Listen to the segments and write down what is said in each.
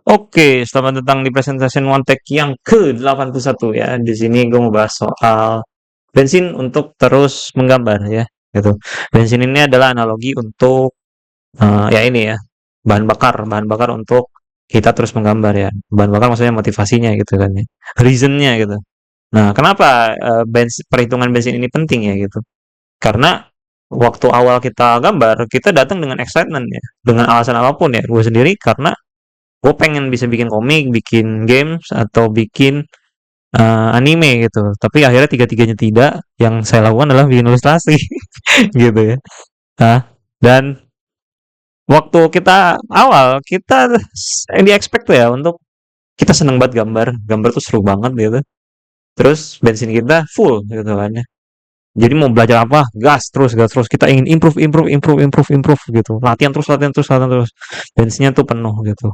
Oke, selamat datang di presentation One Tech yang ke-81 ya. Di sini gue mau bahas soal bensin untuk terus menggambar ya, gitu. Bensin ini adalah analogi untuk ya ini ya, bahan bakar untuk kita terus menggambar ya. Bahan bakar maksudnya motivasinya gitu kan ya. Reasonnya gitu. Nah, kenapa perhitungan bensin ini penting ya gitu? Karena waktu awal kita gambar, kita datang dengan excitement ya, dengan alasan apapun ya. Gue sendiri karena gue pengen bisa bikin komik, bikin games, atau bikin anime gitu. Tapi akhirnya tiga-tiganya tidak. Yang saya lakukan adalah bikin ilustrasi gitu ya. Nah, dan waktu kita awal kita di expect tuh ya untuk kita seneng banget gambar, gambar tuh seru banget gitu. Terus bensin kita full gitu kan ya. Jadi mau belajar apa, gas terus. Kita ingin improve gitu. Latihan terus. Bensinnya tuh penuh gitu.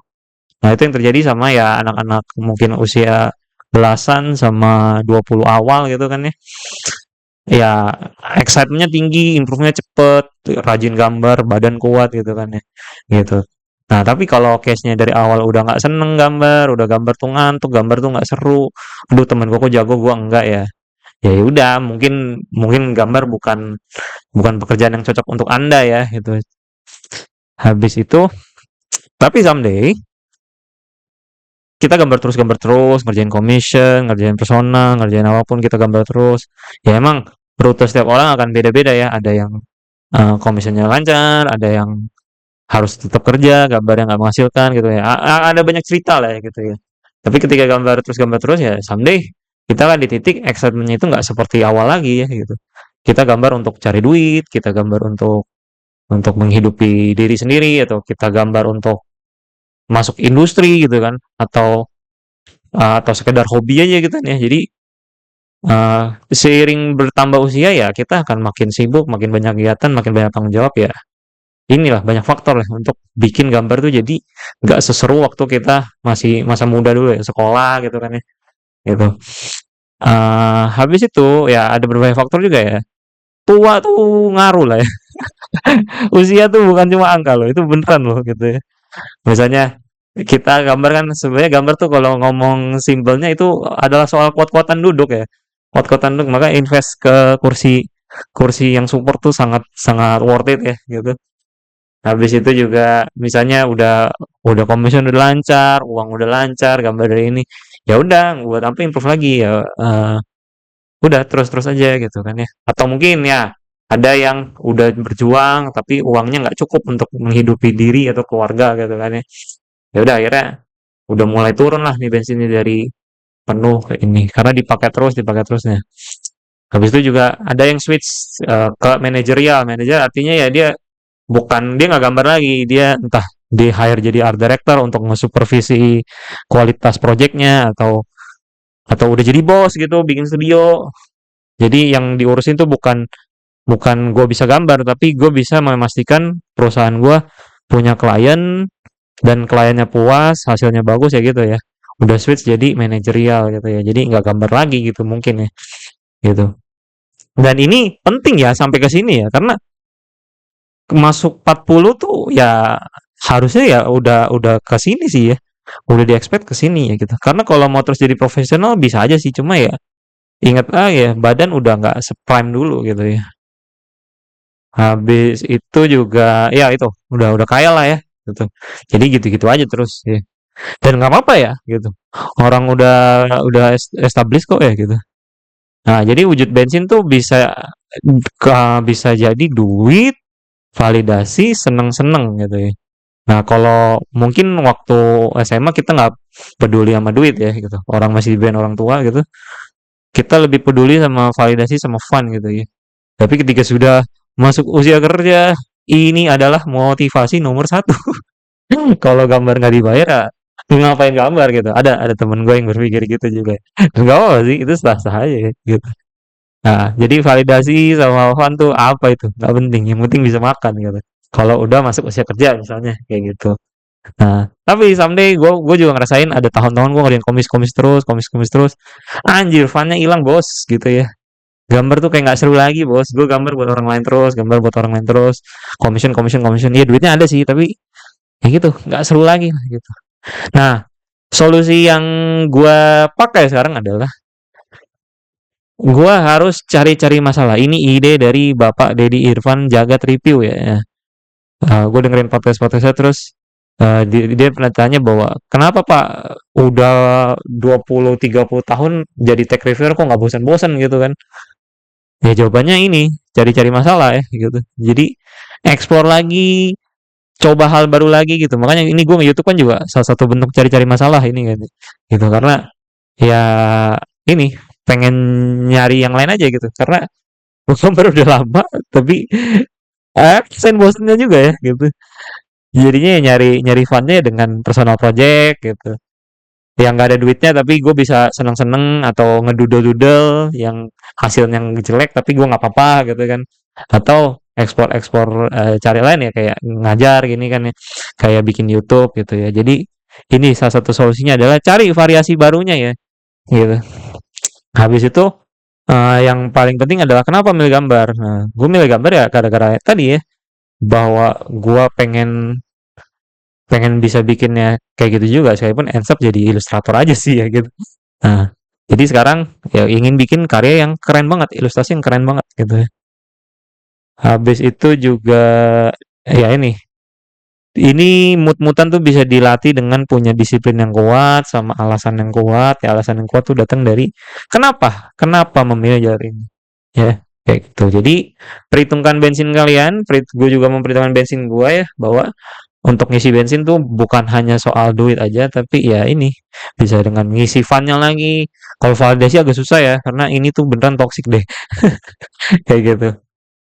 Nah, itu yang terjadi sama ya anak-anak mungkin usia belasan sama 20 awal gitu kan ya. Ya, excitementnya tinggi, improve-nya cepet, rajin gambar, badan kuat gitu kan ya. Gitu. Nah, tapi kalau case-nya dari awal udah nggak seneng gambar, udah gambar tuh ngantuk, gambar tuh nggak seru. Aduh, temen gue kok jago, gua enggak ya. Ya udah, mungkin mungkin gambar bukan bukan pekerjaan yang cocok untuk Anda ya gitu. Habis itu, tapi someday kita gambar terus, ngerjain commission, ngerjain persona, ngerjain apapun kita gambar terus. Ya emang rute setiap orang akan beda-beda ya. Ada yang commissionnya lancar, ada yang harus tetap kerja, gambar yang nggak menghasilkan gitu ya. Ada banyak cerita lah ya gitu ya. Tapi ketika gambar terus ya someday kita kan di titik excitementnya itu nggak seperti awal lagi ya gitu. Kita gambar untuk cari duit, kita gambar untuk menghidupi diri sendiri, atau kita gambar untuk masuk industri gitu kan, atau sekedar hobi aja gitu kan ya. Jadi seiring bertambah usia ya kita akan makin sibuk, makin banyak kegiatan, makin banyak tanggung jawab ya. Inilah banyak faktor lah untuk bikin gambar tuh jadi nggak seseru waktu kita masih masa muda dulu ya, sekolah gitu kan ya. Gitu. Habis itu ya ada berbagai faktor juga ya. Tua tuh ngaruh lah ya. Usia tuh bukan cuma angka loh, itu beneran loh gitu ya. Misalnya kita gambar kan sebenarnya gambar tuh kalau ngomong simpelnya itu adalah soal kuat-kuatan duduk ya. Kuat-kuatan duduk, maka invest ke kursi kursi yang support tuh sangat sangat worth it ya gitu. Habis itu juga misalnya udah commission udah lancar, uang udah lancar, gambar dari ini. Ya udah, buat apa improve lagi ya, udah terus-terus aja gitu kan ya. Atau mungkin ya ada yang udah berjuang tapi uangnya nggak cukup untuk menghidupi diri atau keluarga gitu kan ya. Ya udah akhirnya udah mulai turun lah nih bensinnya dari penuh ke ini karena dipakai terusnya. Habis itu juga ada yang switch ke manajerial. Manajer artinya ya dia nggak gambar lagi, dia entah di hire jadi art director untuk ngesupervisi kualitas projectnya, atau udah jadi bos gitu bikin studio. Jadi yang diurusin tuh bukan bukan gue bisa gambar, tapi gue bisa memastikan perusahaan gue punya klien dan kliennya puas, hasilnya bagus ya gitu ya. Udah switch jadi manajerial gitu ya. Jadi nggak gambar lagi gitu mungkin ya gitu. Dan ini penting ya sampai ke sini ya karena masuk 40 tuh ya harusnya ya udah ke sini sih ya. Udah di-expect ke sini ya gitu. Karena kalau mau terus jadi profesional bisa aja sih cuma ya ingat ya badan udah nggak se-prime dulu gitu ya. Habis itu juga ya itu udah kaya lah ya gitu. Jadi gitu-gitu aja terus ya. Dan nggak apa-apa ya gitu. Orang udah established kok ya gitu. Nah, jadi wujud bensin tuh bisa jadi duit, validasi, seneng-seneng gitu ya. Nah, kalau mungkin waktu SMA kita nggak peduli sama duit ya gitu. Orang masih dibeliin orang tua gitu. Kita lebih peduli sama validasi sama fun gitu ya. Tapi ketika sudah masuk usia kerja, ini adalah motivasi nomor satu. Kalau gambar nggak dibayar, ya ngapain gambar gitu. Ada temen gue yang berpikir gitu juga. Gak apa sih, itu sah-sah aja gitu. Nah, jadi validasi sama fun tuh apa itu? Gak penting, yang penting bisa makan gitu. Kalau udah masuk usia kerja misalnya kayak gitu. Nah, tapi someday gue juga ngerasain ada tahun-tahun gue ngerjain komis-komis terus. Anjir, funnya hilang bos gitu ya. Gambar tuh kayak nggak seru lagi bos. Gue gambar buat orang lain terus, gambar buat orang lain terus. Commission. Iya duitnya ada sih, tapi ya gitu, nggak seru lagi lah gitu. Nah, solusi yang gua pakai sekarang adalah gua harus cari-cari masalah. Ini ide dari Bapak Deddy Irfan Jagat Review ya. Gue dengerin podcast-podcastnya terus dia pernah tanya bahwa kenapa Pak udah 20-30 tahun jadi tech reviewer kok nggak bosan-bosan gitu kan? Ya jawabannya ini cari-cari masalah ya gitu. Jadi explore lagi, coba hal baru lagi gitu. Makanya ini gue nge-YouTube kan juga salah satu bentuk cari-cari masalah ini kan. Gitu karena ya ini pengen nyari yang lain aja gitu. Karena gue baru udah lama tapi sen bosennya juga ya gitu. Jadinya ya nyari nyari funnya ya dengan personal project gitu. Yang nggak ada duitnya tapi gue bisa seneng-seneng atau ngedudel-dudel yang hasilnya jelek tapi gue nggak apa-apa gitu kan. Atau ekspor-ekspor cari lain ya kayak ngajar gini kan ya. Kayak bikin YouTube gitu ya. Jadi ini salah satu solusinya adalah cari variasi barunya ya gitu. Habis itu yang paling penting adalah kenapa milih gambar. Nah, gue milih gambar ya gara-gara tadi ya bahwa gue pengen pengen bisa bikinnya kayak gitu juga sekalipun ends up jadi ilustrator aja sih ya gitu. Nah, jadi sekarang ya ingin bikin karya yang keren banget, ilustrasi yang keren banget gitu ya. Habis itu juga ya ini mood-moodan tuh bisa dilatih dengan punya disiplin yang kuat sama alasan yang kuat. Ya alasan yang kuat tuh datang dari kenapa? Kenapa memilih jalur ini? Ya, kayak gitu. Jadi perhitungkan bensin kalian, gue juga memperhitungkan bensin gue ya bahwa untuk ngisi bensin tuh bukan hanya soal duit aja, tapi ya ini bisa dengan ngisi funnya lagi. Kalau validasi agak susah ya, karena ini tuh beneran toxic deh, kayak gitu.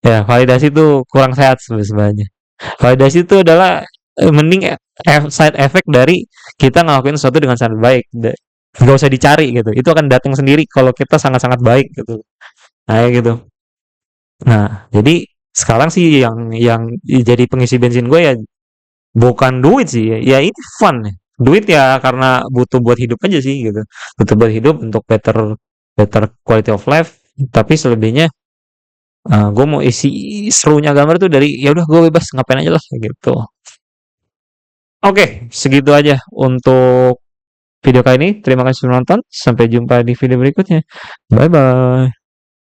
Ya, validasi tuh kurang sehat sebenarnya. Validasi itu adalah mending side effect dari kita ngelakuin sesuatu dengan sangat baik. Gak usah dicari gitu. Itu akan datang sendiri kalau kita sangat-sangat baik gitu. Nah, kayak gitu. Nah, jadi sekarang sih yang jadi pengisi bensin gue ya bukan duit sih, ya ini fun ya. Duit ya karena butuh buat hidup aja sih gitu. Butuh buat hidup untuk better better quality of life. Tapi selebihnya gue mau isi serunya gambar tuh dari ya udah gue bebas ngapain aja lah gitu. Oke, segitu aja untuk video kali ini. Terima kasih sudah nonton. Sampai jumpa di video berikutnya. Bye bye.